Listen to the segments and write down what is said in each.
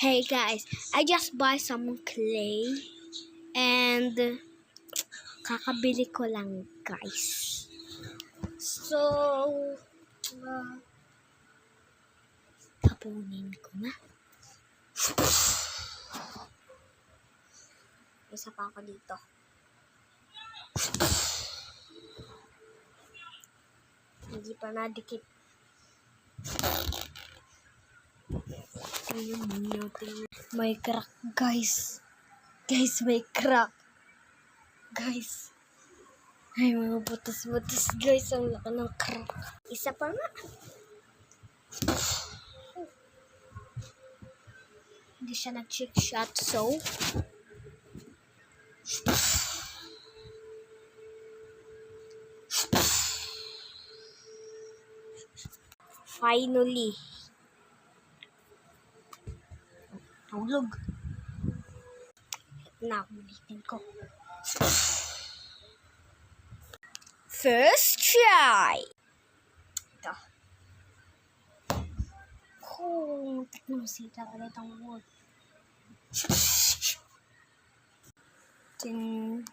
Hey guys, I just buy some clay and kakabili ko lang guys. So, tapunin ko na. Isa pa ako dito. Hindi pa nadikit. May crack guys. Guys, may crack. Guys. Ay, mga butas-butas guys. Ang laki ng crack. Isa pa nga. Hindi siya nag-check shot, so finally. Tulog. Na, ulitin ko. First try. Ito. Oh, tatlong sita ulit ang wood. Tin.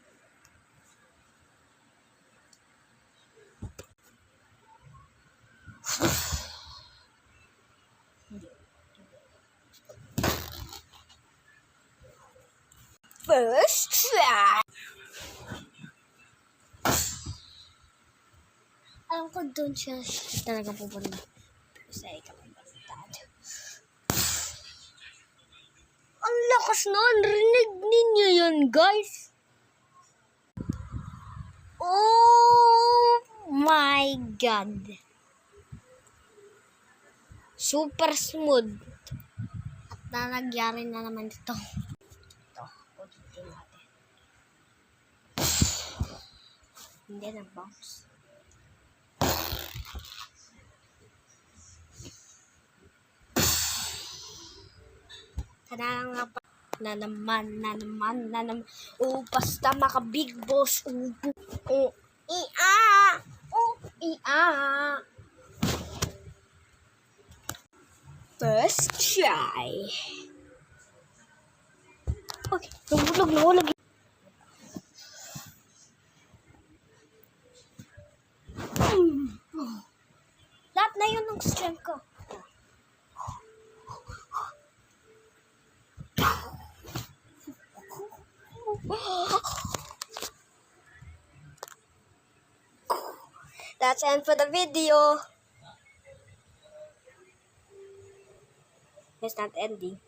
First try. Alam ko doon siya talaga pupunta. Sa ikapagbatad. Ang lakas nun. Rinig ninyo yun, guys. Oh my God. Super smooth. At nangyari na naman ito. Ito, ulitin natin. Hindi na bounce. Tadaan nga pa. Na naman. Oh, basta maka big boss. Oh, ia. Oh, ia. First try. Okay, nahulog. Lahat na yun ng strength ko. That's end for the video. It's not ending.